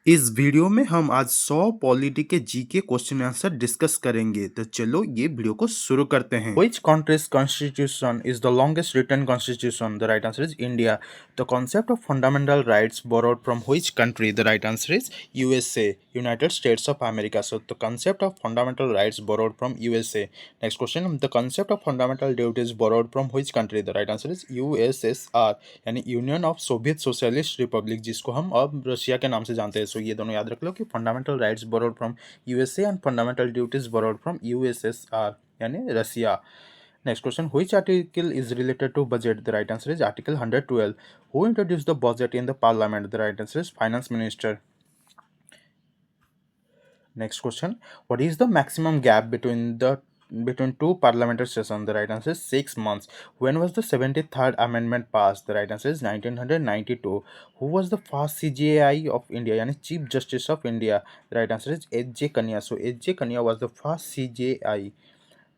इस वीडियो में हम आज 100 पॉलिटी के जीके क्वेश्चन आंसर डिस्कस करेंगे। तो चलो ये वीडियो को शुरू करते हैं। Which country's constitution is the longest written constitution? The right answer is India. The concept of fundamental rights borrowed from which country? The right answer is USA, United States of America. So the concept of fundamental rights borrowed from USA. Next question, the concept of fundamental duties borrowed from which country? The right answer is USSR, यानी union of Soviet socialist Republic, जिसको हम अब Russia के नाम से जानते हैं। सो ये दोनों याद रख लो कि fundamental rights borrowed from USA and fundamental duties borrowed from USSR, यानी रसिया। Next question, which article is related to budget? The right answer is Article 112. Who introduced the budget in the parliament? The right answer is Finance Minister. Next question, what is the maximum gap between two parliamentary sessions? The right answer is 6 months. When was the 73rd amendment passed? The right answer is 1992. Who was the first CJI of India, yani Chief Justice of India? The right answer is H.J. Kanya. So H.J. Kanya was the first CJI.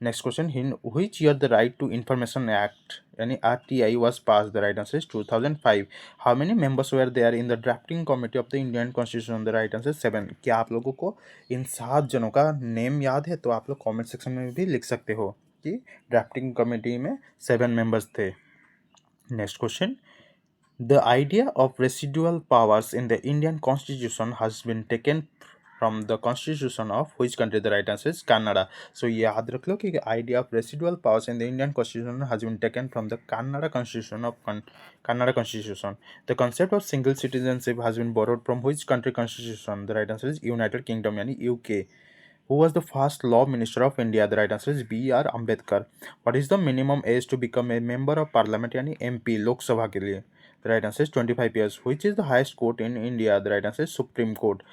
Next question, in which year the Right to Information Act, yani RTI, was passed? The right answer is 2005. How many members were there in the drafting committee of the Indian Constitution? The right answer is 7. क्या आप लोगों को इन 7 जनों का name याद है? तो आप लोग कमेंट सेक्शन में भी लिख सकते हो कि ड्राफ्टिंग कमेटी में 7 मेंबर्स थे। Next question, the idea of residual powers in the Indian Constitution has been taken from the Constitution of which country? The right answer is Canada. So याद रख लो कि idea of residual powers in the Indian Constitution has been taken from the Canada Constitution of Canada Constitution. The concept of single citizenship has been borrowed from which country Constitution? The right answer is United Kingdom, यानी UK. Who was the first law minister of India? The right answer is B.R. Ambedkar. What is the minimum age to become a member of parliament, यानी MP, लोक सभा के लिए? The right answer is 25 years. Which is the highest court in India? The right answer is Supreme Court.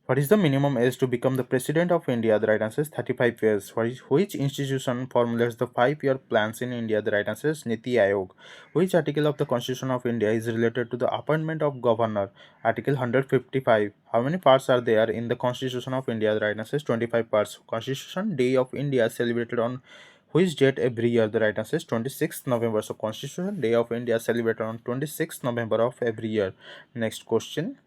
What is the minimum age to become the president of India? The right answer is 35 years. Which institution formulates the 5-year plans in India? The right answer is Niti Aayog. Which article of the Constitution of India is related to the appointment of governor? Article 155. How many parts are there in the Constitution of India? The right answer is 25 parts. Constitution Day of India is celebrated on which date every year? The right answer is 26th November. So Constitution Day of India is celebrated on 26th November of every year. Next question.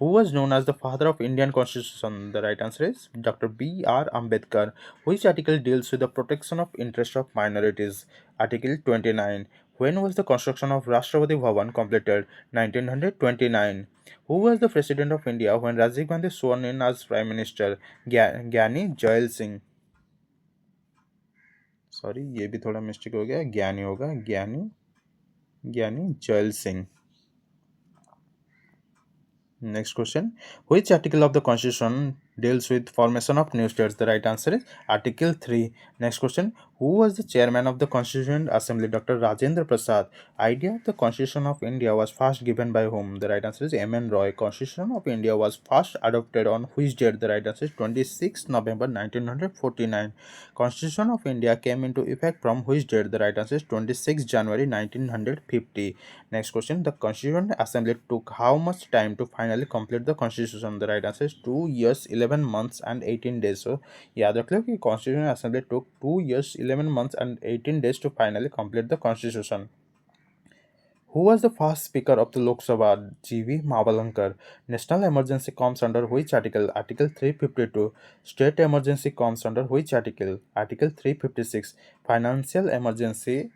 Who was known as the father of Indian Constitution? The right answer is Dr. B.R. Ambedkar. Which article deals with the protection of interest of minorities? Article 29. When was the construction of Rashtrapati Bhavan completed? 1929. Who was the president of India when Rajiv Gandhi sworn in as prime minister? Gyani Jail Singh. Sorry ये भी थोड़ा mistake हो गया, ज्ञानी होगा, ज्ञानी gel Singh. Next question, which article of the Constitution deals with formation of new states? The right answer is Article 3. Next question, who was the chairman of the Constituent Assembly? Dr. Rajendra Prasad. Idea of the Constitution of India was first given by whom? The right answer is M.N. Roy. Constitution of India was first adopted on which date? The right answer is 26 November 1949. Constitution of India came into effect from which date? The right answer is 26 January 1950. Next question, the Constituent Assembly took how much time to finally complete the Constitution? The right answer is 2 years, 11 months and 18 days. So याद रख लो कि Constituent Assembly took 2 years, 11 months and 18 days to finally complete the Constitution. Who was the first Speaker of the Lok Sabha? G.V. Mavalankar. National emergency comes under which article? Article 352. State emergency comes under which article? Article 356. Financial emergency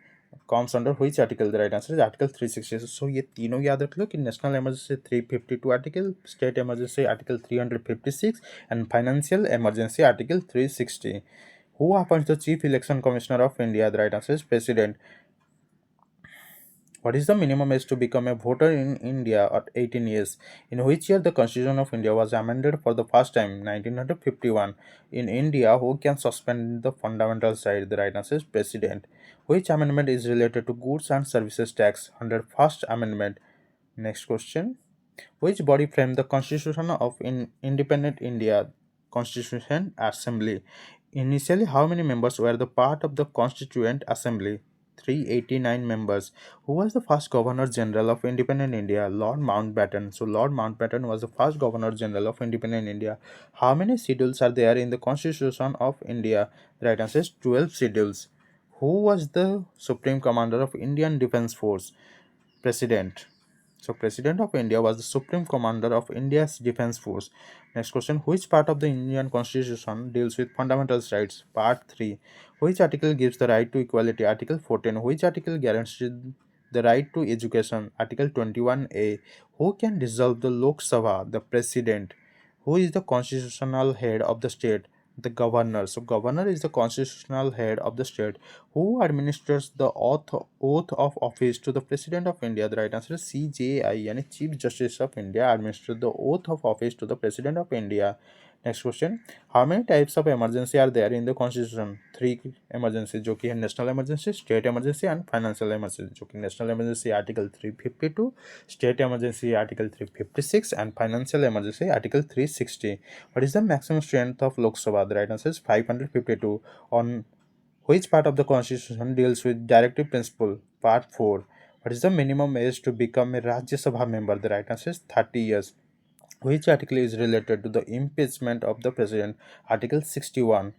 comes under which article? The right answer is Article 360. So ये तीनों याद रख लो कि national emergency 352 article, state emergency article 356 and financial emergency article 360. Who appoints the Chief Election Commissioner of India? The right answer is President. What is the minimum age to become a voter in India at 18 years? In which year the Constitution of India was amended for the first time? 1951. In India, who can suspend the fundamental right? The right answer is President. Which amendment is related to goods and services tax? Under First Amendment. Next question. Which body framed the Constitution of Independent India? Constituent Assembly. Initially, how many members were the part of the Constituent Assembly? 389 members. Who was the first Governor General of Independent India? Lord Mountbatten. So Lord Mountbatten was the first Governor General of Independent India. How many schedules are there in the Constitution of India? The right answer is 12 schedules. Who was the Supreme Commander of Indian Defence Force? President. So, President of India was the supreme commander of India's defense force. Next question: which part of the Indian Constitution deals with fundamental rights? Part 3. Which article gives the right to equality? Article 14. Which article guarantees the right to education? Article 21A. Who can dissolve the Lok Sabha? The President. Who is the constitutional head of the state? The governor. So, governor is the constitutional head of the state. Who administers the oath of office to the President of India? The right answer is CJI, yani Chief Justice of India, administers the oath of office to the President of India. Next question: how many types of emergency are there in the Constitution? Three emergency, जो कि है national emergency, state emergency and financial emergency. जो कि national emergency article 352, state emergency article 356 and financial emergency article 360. What is the maximum strength of Lok Sabha? The right answer is 552. On which part of the Constitution deals with directive principle? Part 4. What is the minimum age to become a Rajya Sabha member? The right answer is 30 years. Which article is related to the impeachment of the president? Article 61.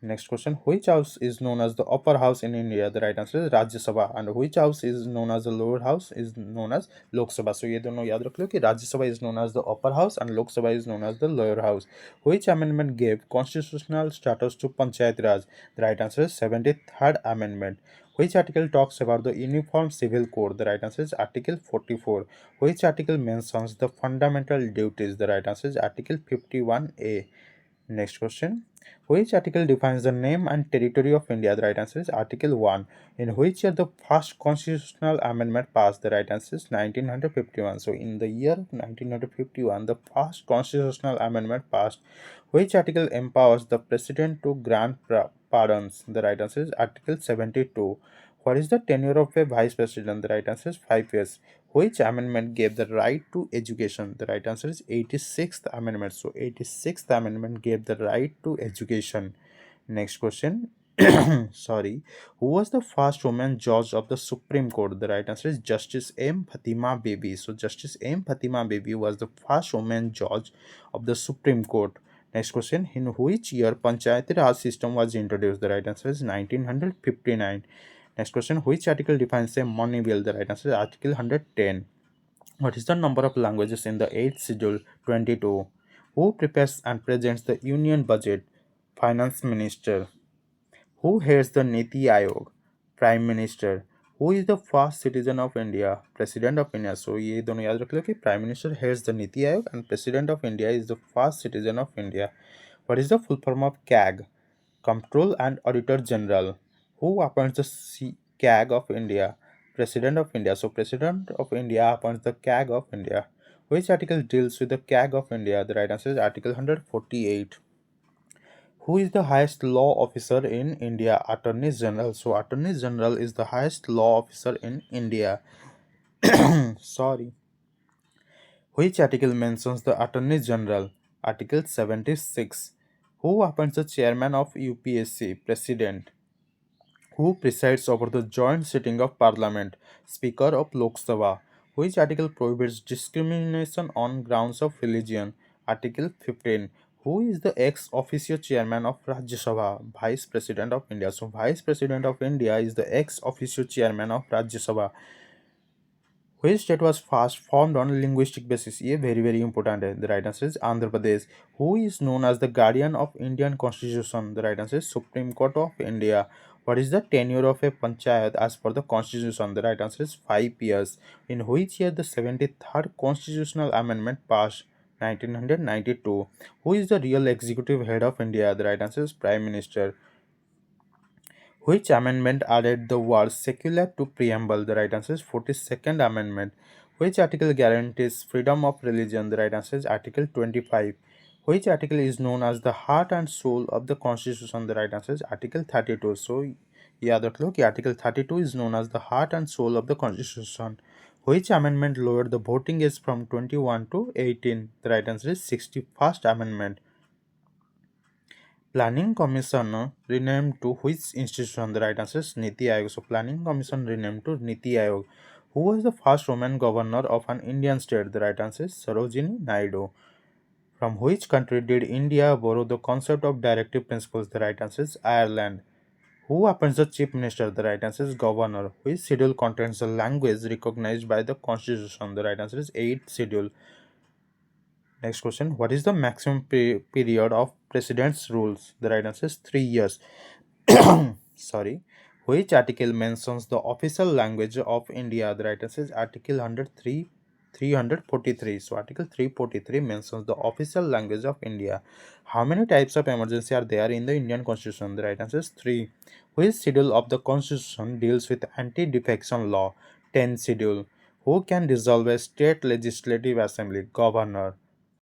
Next question: which house is known as the upper house in India? The right answer is Rajya Sabha. And which house is known as the lower house is known as Lok Sabha. So ये दोनों याद रख लो कि Rajya Sabha is known as the upper house and Lok Sabha is known as the lower house. Which amendment gave constitutional status to Panchayat Raj? The right answer is 73rd Amendment. Which article talks about the Uniform Civil Code? The right answer is Article 44. Which article mentions the fundamental duties? The right answer is Article 51A. Next question: which article defines the name and territory of India? The right answer is Article 1. In which year the first constitutional amendment passed? The right answer is 1951. So, in the year of 1951, the first constitutional amendment passed. Which article empowers the president to grant pardons? The right answer is Article 72. What is the tenure of a vice president? The right answer is 5 years. Which amendment gave the right to education? The right answer is 86th Amendment. So 86th Amendment gave the right to education. Next question. Sorry. Who was the first woman judge of the Supreme Court? The right answer is Justice M. Fatima Bibi. So Justice M. Fatima Bibi was the first woman judge of the Supreme Court. Next question. In which year Panchayati Raj system was introduced? The right answer is 1959. Next question: which article defines a money bill? The right answer is Article 110. What is the number of languages in the 8th schedule? 22. Who prepares and presents the Union budget? Finance Minister. Who heads the Niti Aayog? Prime Minister. Who is the first citizen of India? President of India. So ये दोनों याद रख लो कि Prime Minister heads the Niti Aayog and President of India is the first citizen of India. What is the full form of CAG? Comptroller and Auditor General. Who appoints the CAG of India? President of India. So President of India appoints the CAG of India. Which article deals with the CAG of India? The right answer is Article 148. Who is the highest law officer in India? Attorney General. So Attorney General is the highest law officer in India. Sorry. Which article mentions the Attorney General? Article 76. Who appoints the chairman of UPSC? President. Who presides over the joint sitting of Parliament? Speaker of Lok Sabha. Which article prohibits discrimination on grounds of religion? Article 15. Who is the ex officio chairman of Rajya Sabha? Vice President of India. So, Vice President of India is the ex officio chairman of Rajya Sabha. Which state was first formed on a linguistic basis? ये very very important है. The right answer is Andhra Pradesh. Who is known as the guardian of Indian Constitution? The right answer is Supreme Court of India. What is the tenure of a panchayat as per the Constitution? The right answer is 5 years. In which year the 73rd Constitutional Amendment passed? 1992. Who is the real executive head of India? The right answer is Prime Minister. Which amendment added the word secular to preamble? The right answer is 42nd Amendment. Which article guarantees freedom of religion? The right answer is Article 25. Which article is known as the heart and soul of the Constitution? The right answer is Article 32. So, याद रख लो कि Article 32 is known as the heart and soul of the Constitution. Which amendment lowered the voting age from 21 to 18? The right answer is 61st Amendment. Planning Commission renamed to which institution? The right answer is Niti Aayog. So, Planning Commission renamed to Niti Aayog. Who was the first woman governor of an Indian state? The right answer is Sarojini Naidu. From which country did India borrow the concept of directive principles? The right answer is Ireland. Who appoints the chief minister? The right answer is governor. Which schedule contains the language recognized by the constitution? The right answer is 8th schedule. Next question. What is the maximum period of president's rules? The right answer is 3 years. Sorry. Which article mentions the official language of India? The right answer is Article 103, 343. So Article 343 mentions the official language of India. How many types of emergency are there in the Indian Constitution? The right answer is 3. Which schedule of the Constitution deals with anti-defection law? 10th schedule. Who can dissolve a state legislative assembly? Governor.